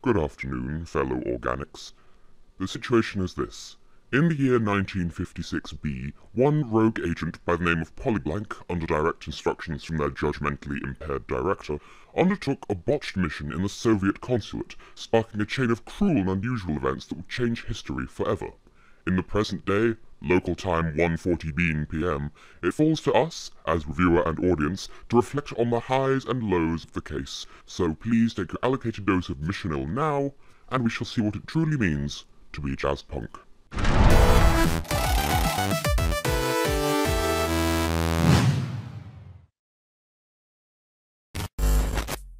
Good afternoon, fellow organics. The situation is this. In the year 1956B, one rogue agent by the name of Polyblank, under direct instructions from their judgmentally impaired director, undertook a botched mission in the Soviet consulate, sparking a chain of cruel and unusual events that would change history forever. In the present day, local time 1:40 p.m, it falls to us, as reviewer and audience, to reflect on the highs and lows of the case, so please take your allocated dose of Missionil now, and we shall see what it truly means to be Jazzpunk.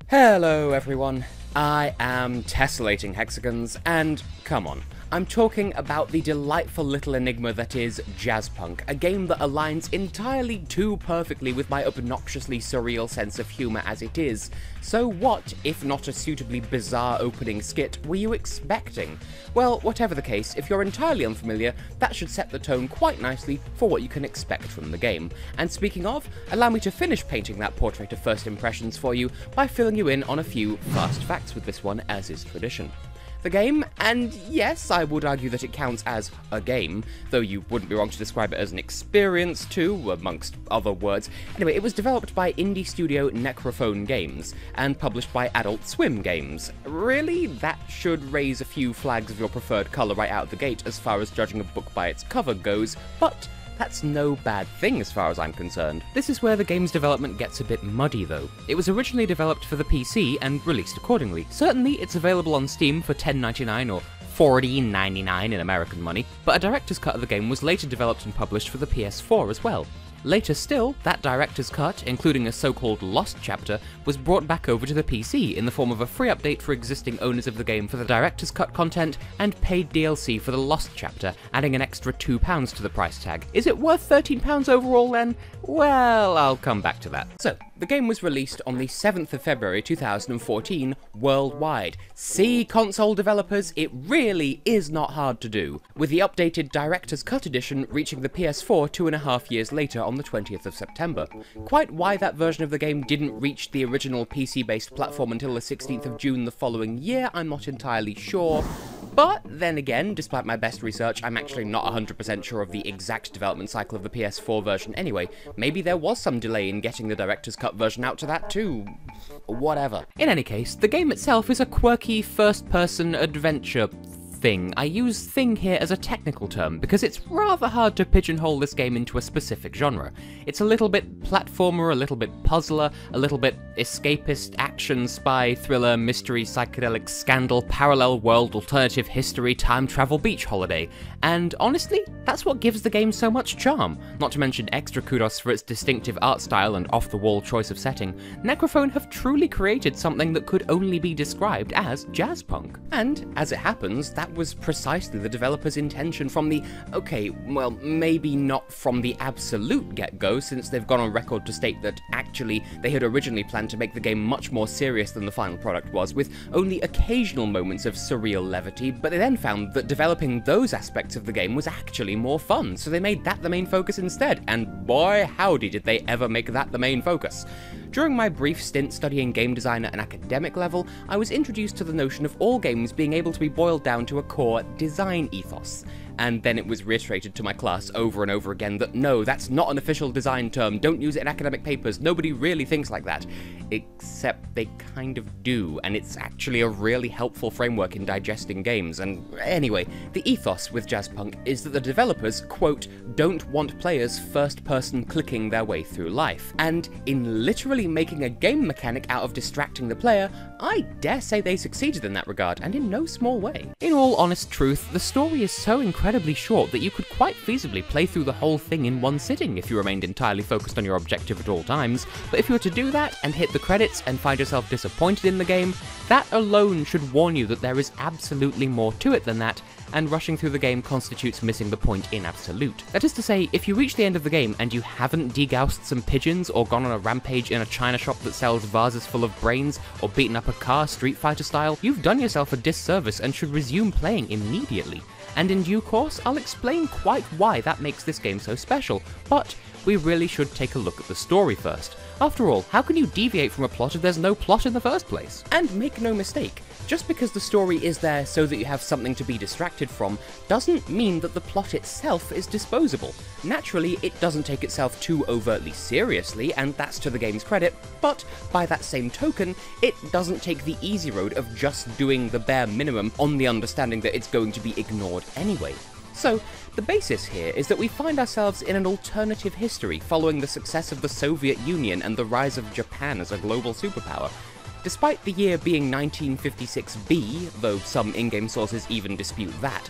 Hello everyone, I am Tessellating Hexagons, and come on, I'm talking about the delightful little enigma that is Jazzpunk, a game that aligns entirely too perfectly with my obnoxiously surreal sense of humour as it is. So what, if not a suitably bizarre opening skit, were you expecting? Well, whatever the case, if you're entirely unfamiliar, that should set the tone quite nicely for what you can expect from the game. And speaking of, allow me to finish painting that portrait of first impressions for you by filling you in on a few fast facts with this one, as is tradition. The game, and yes, I would argue that it counts as a game, though you wouldn't be wrong to describe it as an experience too, amongst other words. Anyway, it was developed by indie studio Necrophone Games, and published by Adult Swim Games. Really? That should raise a few flags of your preferred colour right out of the gate as far as judging a book by its cover goes, but that's no bad thing as far as I'm concerned. This is where the game's development gets a bit muddy though. It was originally developed for the PC and released accordingly. Certainly it's available on Steam for $10.99 or $14.99 in American money, but a director's cut of the game was later developed and published for the PS4 as well. Later still, that director's cut, including a so-called Lost Chapter, was brought back over to the PC in the form of a free update for existing owners of the game for the director's cut content and paid DLC for the Lost Chapter, adding an extra £2 to the price tag. Is it worth £13 overall then? Well, I'll come back to that. So, the game was released on the 7th of February 2014 worldwide. See, console developers, it really is not hard to do, with the updated Director's Cut edition reaching the PS4 2.5 years later on the 20th of September. Quite why that version of the game didn't reach the original PC-based platform until the 16th of June the following year, I'm not entirely sure. But then again, despite my best research, I'm actually not 100% sure of the exact development cycle of the PS4 version anyway. Maybe there was some delay in getting the Director's Cut version out to that too. Whatever. In any case, the game itself is a quirky first-person adventure thing. I use thing here as a technical term because it's rather hard to pigeonhole this game into a specific genre. It's a little bit platformer, a little bit puzzler, a little bit escapist, action, spy, thriller, mystery, psychedelic, scandal, parallel world, alternative history, time travel, beach holiday. And honestly, that's what gives the game so much charm. Not to mention extra kudos for its distinctive art style and off-the-wall choice of setting. Necrophone have truly created something that could only be described as jazzpunk. And, as it happens, that was precisely the developer's intention from the, okay, well, maybe not from the absolute get-go, since they've gone on record to state that actually they had originally planned to make the game much more serious than the final product was, with only occasional moments of surreal levity, but they then found that developing those aspects of the game was actually more fun, so they made that the main focus instead, and boy howdy did they ever make that the main focus. During my brief stint studying game design at an academic level, I was introduced to the notion of all games being able to be boiled down to a core design ethos. And then it was reiterated to my class over and over again that no, that's not an official design term, don't use it in academic papers, nobody really thinks like that. Except they kind of do, and it's actually a really helpful framework in digesting games. And anyway, the ethos with Jazzpunk is that the developers, quote, don't want players first-person clicking their way through life. And in literally making a game mechanic out of distracting the player, I dare say they succeeded in that regard, and in no small way. In all honest truth, the story is so incredibly short that you could quite feasibly play through the whole thing in one sitting if you remained entirely focused on your objective at all times, but if you were to do that and hit the credits and find yourself disappointed in the game, that alone should warn you that there is absolutely more to it than that, and rushing through the game constitutes missing the point in absolute. That is to say, if you reach the end of the game and you haven't degoused some pigeons or gone on a rampage in a china shop that sells vases full of brains or beaten up a car Street Fighter style, you've done yourself a disservice and should resume playing immediately. And in due course, I'll explain quite why that makes this game so special, but we really should take a look at the story first. After all, how can you deviate from a plot if there's no plot in the first place? And make no mistake, just because the story is there so that you have something to be distracted from, doesn't mean that the plot itself is disposable. Naturally, it doesn't take itself too overtly seriously, and that's to the game's credit, but by that same token, it doesn't take the easy road of just doing the bare minimum on the understanding that it's going to be ignored anyway. So, the basis here is that we find ourselves in an alternative history following the success of the Soviet Union and the rise of Japan as a global superpower. Despite the year being 1956B, though some in-game sources even dispute that,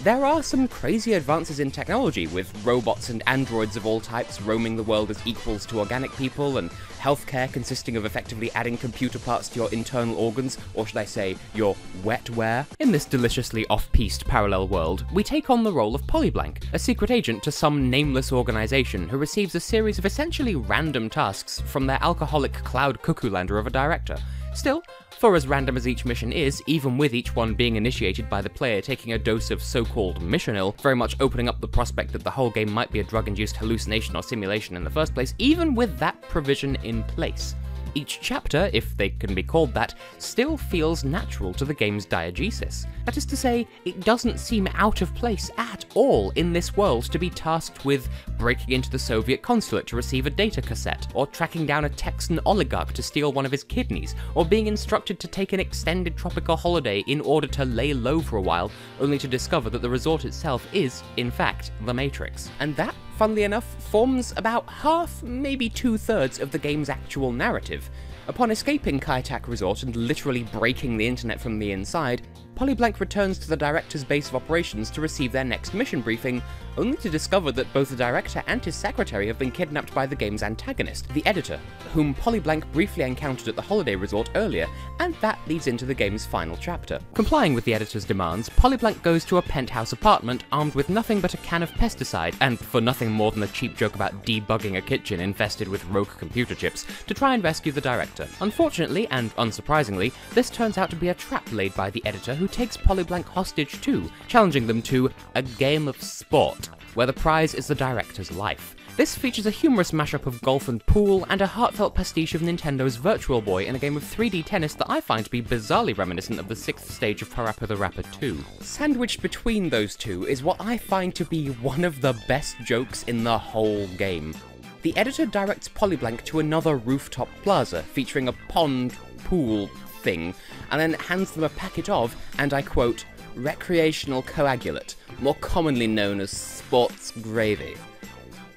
there are some crazy advances in technology, with robots and androids of all types roaming the world as equals to organic people, and healthcare consisting of effectively adding computer parts to your internal organs, or should I say, your wetware. In this deliciously off-piste parallel world, we take on the role of Polyblank, a secret agent to some nameless organization who receives a series of essentially random tasks from their alcoholic cloud cuckoo-lander of a director. Still, for as random as each mission is, even with each one being initiated by the player taking a dose of so-called missionil, very much opening up the prospect that the whole game might be a drug-induced hallucination or simulation in the first place, even with that provision in place, each chapter, if they can be called that, still feels natural to the game's diegesis. That is to say, it doesn't seem out of place at all in this world to be tasked with breaking into the Soviet consulate to receive a data cassette, or tracking down a Texan oligarch to steal one of his kidneys, or being instructed to take an extended tropical holiday in order to lay low for a while, only to discover that the resort itself is, in fact, the Matrix. And that, funnily enough, forms about half, maybe 2/3 of the game's actual narrative. Upon escaping Kai-Tak Resort and literally breaking the internet from the inside, Polyblank returns to the director's base of operations to receive their next mission briefing, only to discover that both the director and his secretary have been kidnapped by the game's antagonist, the editor, whom Polyblank briefly encountered at the holiday resort earlier, and that leads into the game's final chapter. Complying with the editor's demands, Polyblank goes to a penthouse apartment armed with nothing but a can of pesticide, and for nothing more than a cheap joke about debugging a kitchen infested with rogue computer chips, to try and rescue the director. Unfortunately, and unsurprisingly, this turns out to be a trap laid by the editor, who takes Polyblank hostage too, challenging them to a game of sport, where the prize is the director's life. This features a humorous mashup of golf and pool, and a heartfelt pastiche of Nintendo's Virtual Boy in a game of 3D tennis that I find to be bizarrely reminiscent of the 6th stage of Parappa the Rapper 2. Sandwiched between those two is what I find to be one of the best jokes in the whole game. The editor directs Polyblank to another rooftop plaza featuring a pond pool thing, and then hands them a packet of, and I quote, recreational coagulate, more commonly known as sports gravy.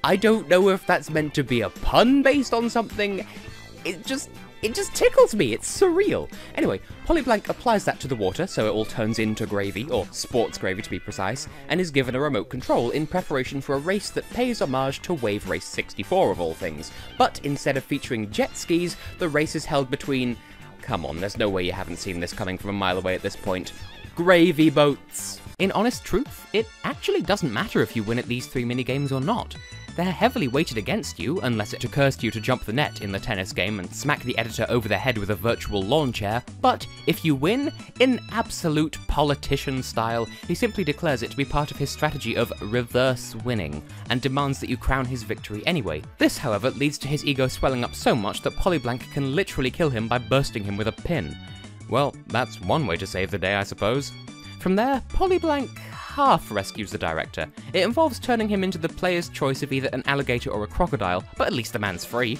I don't know if that's meant to be a pun based on something, it just tickles me, it's surreal. Anyway, Polyblank applies that to the water so it all turns into gravy, or sports gravy to be precise, and is given a remote control in preparation for a race that pays homage to Wave Race 64 of all things. But instead of featuring jet skis, the race is held between, come on, there's no way you haven't seen this coming from a mile away at this point, gravy boats. In honest truth, it actually doesn't matter if you win at these 3 minigames or not. They're heavily weighted against you, unless it occurs to you to jump the net in the tennis game and smack the editor over the head with a virtual lawn chair, but if you win, in absolute politician style, he simply declares it to be part of his strategy of reverse winning, and demands that you crown his victory anyway. This, however, leads to his ego swelling up so much that Polyblank can literally kill him by bursting him with a pin. Well, that's one way to save the day, I suppose. From there, Polyblank half rescues the director. It involves turning him into the player's choice of either an alligator or a crocodile, but at least the man's free.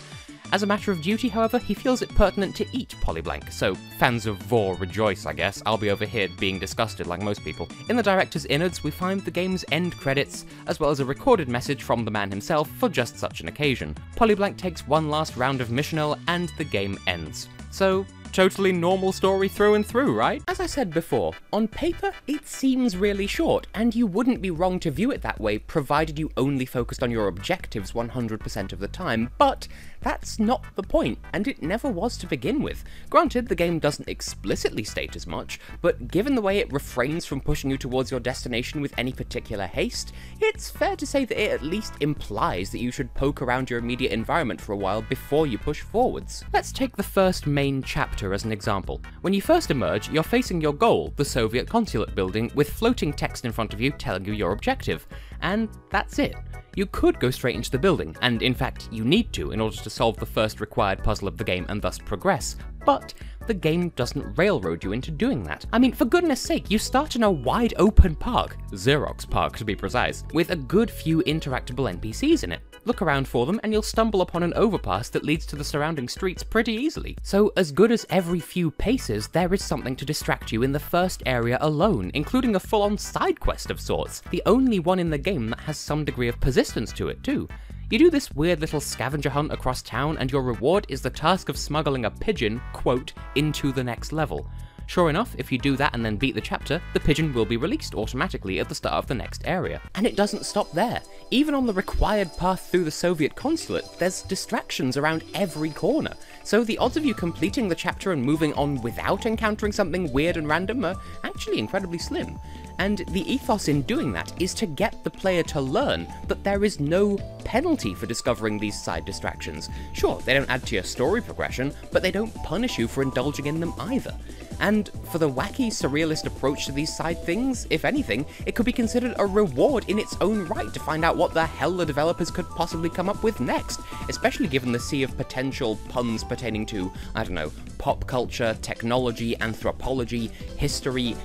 As a matter of duty, however, he feels it pertinent to eat Polyblank, so fans of Vor rejoice, I guess. I'll be over here being disgusted like most people. In the director's innards, we find the game's end credits, as well as a recorded message from the man himself for just such an occasion. Polyblank takes one last round of missional, and the game ends. So, totally normal story through and through, right? As I said before, on paper, it seems really short, and you wouldn't be wrong to view it that way, provided you only focused on your objectives 100% of the time, but that's not the point, and it never was to begin with. Granted, the game doesn't explicitly state as much, but given the way it refrains from pushing you towards your destination with any particular haste, it's fair to say that it at least implies that you should poke around your immediate environment for a while before you push forwards. Let's take the first main chapter as an example. When you first emerge, you're facing your goal, the Soviet consulate building, with floating text in front of you telling you your objective. And that's it. You could go straight into the building, and in fact you need to in order to solve the first required puzzle of the game and thus progress, but the game doesn't railroad you into doing that. I mean, for goodness sake, you start in a wide open park, Xerox Park to be precise, with a good few interactable NPCs in it. Look around for them and you'll stumble upon an overpass that leads to the surrounding streets pretty easily. So as good as every few paces, there is something to distract you in the first area alone, including a full-on side quest of sorts, the only one in the game that has some degree of persistence to it too. You do this weird little scavenger hunt across town and your reward is the task of smuggling a pigeon, quote, into the next level. Sure enough, if you do that and then beat the chapter, the pigeon will be released automatically at the start of the next area. And it doesn't stop there. Even on the required path through the Soviet consulate, there's distractions around every corner. So the odds of you completing the chapter and moving on without encountering something weird and random are actually incredibly slim. And the ethos in doing that is to get the player to learn that there is no penalty for discovering these side distractions. Sure, they don't add to your story progression, but they don't punish you for indulging in them either. And for the wacky, surrealist approach to these side things, if anything, it could be considered a reward in its own right to find out what the hell the developers could possibly come up with next, especially given the sea of potential puns pertaining to, I don't know, pop culture, technology, anthropology, history,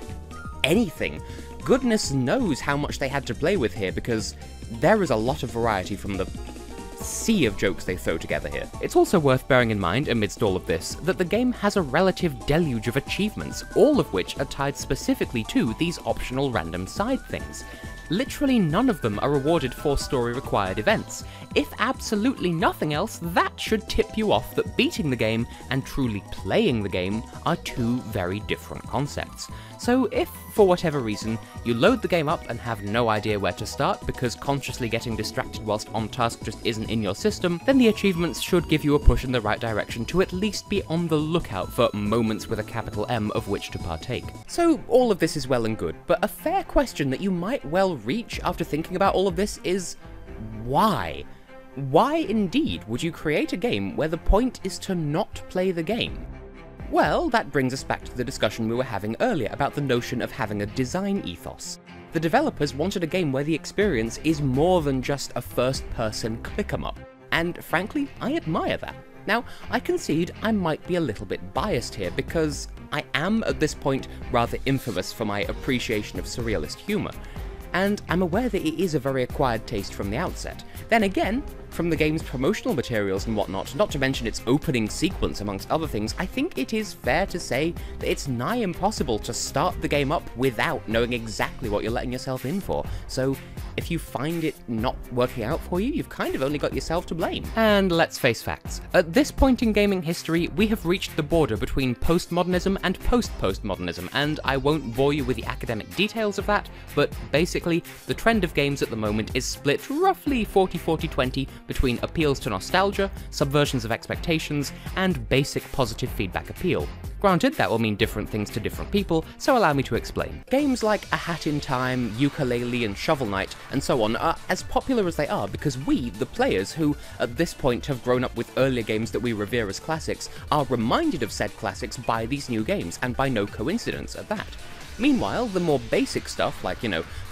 anything. Goodness knows how much they had to play with here, because there is a lot of variety from the sea of jokes they throw together here. It's also worth bearing in mind, amidst all of this, that the game has a relative deluge of achievements, all of which are tied specifically to these optional random side things. Literally none of them are rewarded for story-required events. If absolutely nothing else, that should tip you off that beating the game and truly playing the game are two very different concepts. So if, for whatever reason, you load the game up and have no idea where to start because consciously getting distracted whilst on task just isn't in your system, then the achievements should give you a push in the right direction to at least be on the lookout for moments with a capital M of which to partake. So all of this is well and good, but a fair question that you might well reach after thinking about all of this is, why? Why indeed would you create a game where the point is to not play the game? Well, that brings us back to the discussion we were having earlier about the notion of having a design ethos. The developers wanted a game where the experience is more than just a first-person click-em-up, and frankly, I admire that. Now, I concede I might be a little bit biased here because I am, at this point, rather infamous for my appreciation of surrealist humour, and I'm aware that it is a very acquired taste from the outset. Then again, from the game's promotional materials and whatnot, not to mention its opening sequence amongst other things, I think it is fair to say that it's nigh impossible to start the game up without knowing exactly what you're letting yourself in for. So if you find it not working out for you, you've kind of only got yourself to blame. And let's face facts. At this point in gaming history, we have reached the border between postmodernism and post-postmodernism, and I won't bore you with the academic details of that, but basically, the trend of games at the moment is split roughly 40-40-20 between appeals to nostalgia, subversions of expectations, and basic positive feedback appeal. Granted, that will mean different things to different people, so allow me to explain. Games like A Hat in Time, Yooka-Laylee, and Shovel Knight, and so on, are as popular as they are because we, the players who, at this point, have grown up with earlier games that we revere as classics, are reminded of said classics by these new games, and by no coincidence at that. Meanwhile, the more basic stuff, like,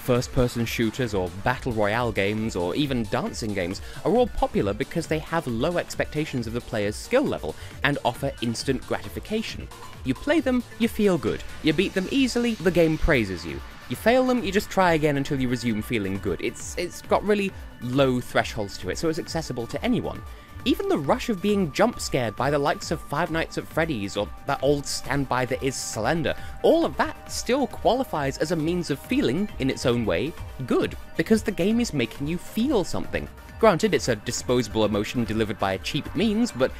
first-person shooters or battle royale games or even dancing games, are all popular because they have low expectations of the player's skill level and offer instant gratification. You play them, you feel good. You beat them easily, the game praises you. You fail them, you just try again until you resume feeling good. It's got really low thresholds to it, so it's accessible to anyone. Even the rush of being jump-scared by the likes of Five Nights at Freddy's or that old standby that is Slender, all of that still qualifies as a means of feeling, in its own way, good, because the game is making you feel something. Granted, it's a disposable emotion delivered by a cheap means, but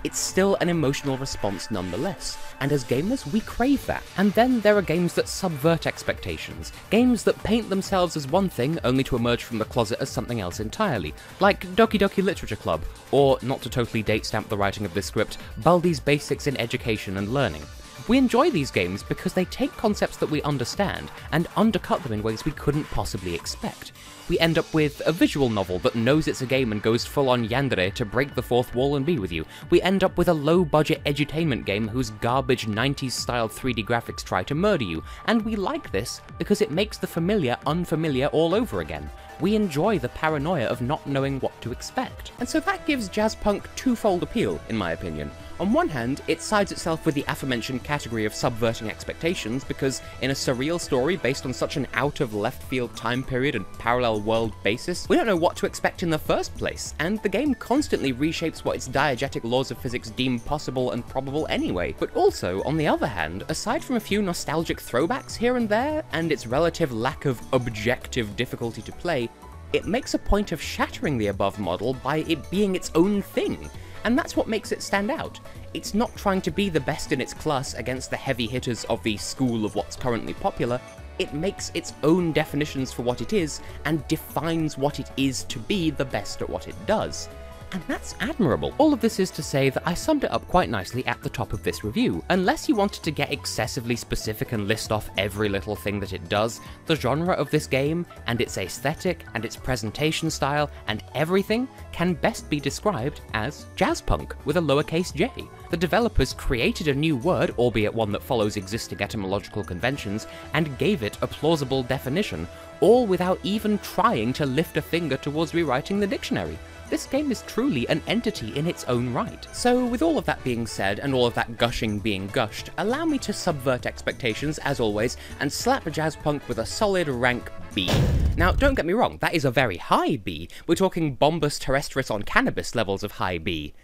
it's still an emotional response nonetheless, and as gamers we crave that. And then there are games that subvert expectations, games that paint themselves as one thing only to emerge from the closet as something else entirely, like Doki Doki Literature Club, or, not to totally date-stamp the writing of this script, Baldi's Basics in Education and Learning. We enjoy these games because they take concepts that we understand and undercut them in ways we couldn't possibly expect. We end up with a visual novel that knows it's a game and goes full-on yandere to break the fourth wall and be with you. We end up with a low-budget edutainment game whose garbage 90s-style 3D graphics try to murder you, and we like this because it makes the familiar unfamiliar all over again. We enjoy the paranoia of not knowing what to expect. And so that gives Jazzpunk twofold appeal, in my opinion. On one hand, it sides itself with the aforementioned category of subverting expectations, because in a surreal story based on such an out-of-left-field time period and parallel world basis, we don't know what to expect in the first place, and the game constantly reshapes what its diegetic laws of physics deem possible and probable anyway. But also, on the other hand, aside from a few nostalgic throwbacks here and there, and its relative lack of objective difficulty to play, it makes a point of shattering the above model by it being its own thing. And that's what makes it stand out. It's not trying to be the best in its class against the heavy hitters of the school of what's currently popular. It makes its own definitions for what it is, and defines what it is to be the best at what it does. And that's admirable. All of this is to say that I summed it up quite nicely at the top of this review. Unless you wanted to get excessively specific and list off every little thing that it does, the genre of this game, and its aesthetic, and its presentation style, and everything can best be described as jazzpunk, with a lowercase j. The developers created a new word, albeit one that follows existing etymological conventions, and gave it a plausible definition, all without even trying to lift a finger towards rewriting the dictionary. This game is truly an entity in its own right. So with all of that being said, and all of that gushing being gushed, allow me to subvert expectations, as always, and slap Jazzpunk with a solid rank B. Now, don't get me wrong, that is a very high B. We're talking Bombus terrestris on cannabis levels of high B.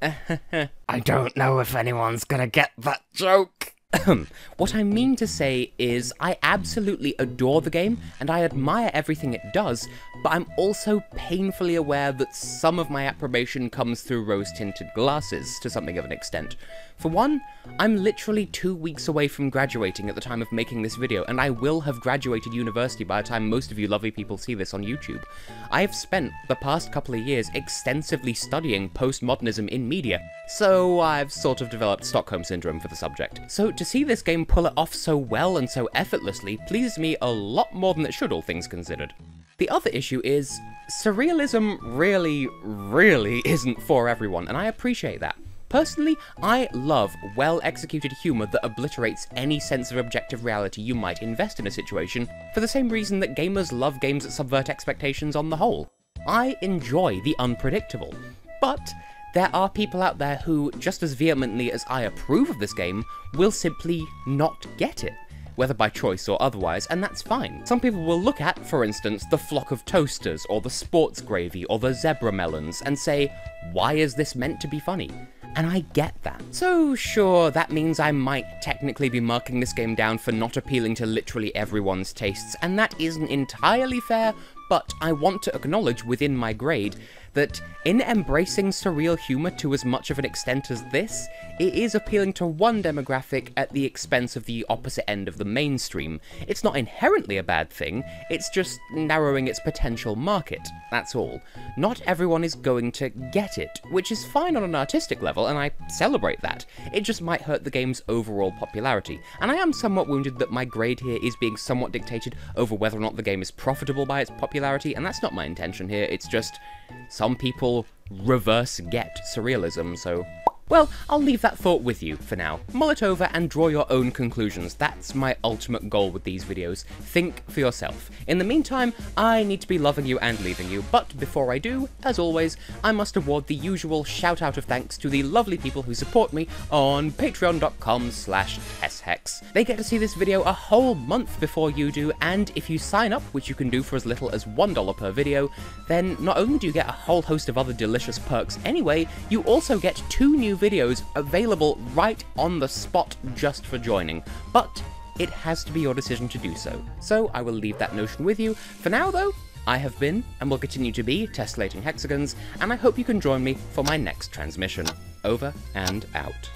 I don't know if anyone's gonna get that joke. What I mean to say is, I absolutely adore the game, and I admire everything it does, but I'm also painfully aware that some of my approbation comes through rose-tinted glasses, to something of an extent. For one, I'm literally 2 weeks away from graduating at the time of making this video, and I will have graduated university by the time most of you lovely people see this on YouTube. I have spent the past couple of years extensively studying postmodernism in media, so I've sort of developed Stockholm Syndrome for the subject. So to see this game pull it off so well and so effortlessly pleases me a lot more than it should, all things considered. The other issue is, surrealism really isn't for everyone, and I appreciate that. Personally, I love well-executed humour that obliterates any sense of objective reality you might invest in a situation, for the same reason that gamers love games that subvert expectations on the whole. I enjoy the unpredictable, but there are people out there who, just as vehemently as I approve of this game, will simply not get it, whether by choice or otherwise, and that's fine. Some people will look at, for instance, the flock of toasters, or the sports gravy, or the zebra melons, and say, why is this meant to be funny? And I get that. So sure, that means I might technically be marking this game down for not appealing to literally everyone's tastes, and that isn't entirely fair, but I want to acknowledge within my grade that in embracing surreal humour to as much of an extent as this, it is appealing to one demographic at the expense of the opposite end of the mainstream. It's not inherently a bad thing, it's just narrowing its potential market, that's all. Not everyone is going to get it, which is fine on an artistic level, and I celebrate that. It just might hurt the game's overall popularity, and I am somewhat wounded that my grade here is being somewhat dictated over whether or not the game is profitable by its popularity, and that's not my intention here, it's just some people reverse get surrealism, so... Well, I'll leave that thought with you for now. Mull it over and draw your own conclusions. That's my ultimate goal with these videos. Think for yourself. In the meantime, I need to be loving you and leaving you, but before I do, as always, I must award the usual shout out of thanks to the lovely people who support me on patreon.com/Teshex. They get to see this video a whole month before you do, and if you sign up, which you can do for as little as $1 per video, then not only do you get a whole host of other delicious perks anyway, you also get 2 new videos available right on the spot just for joining, but it has to be your decision to do so. So I will leave that notion with you. For now though, I have been, and will continue to be, Tessellating Hexagons, and I hope you can join me for my next transmission. Over and out.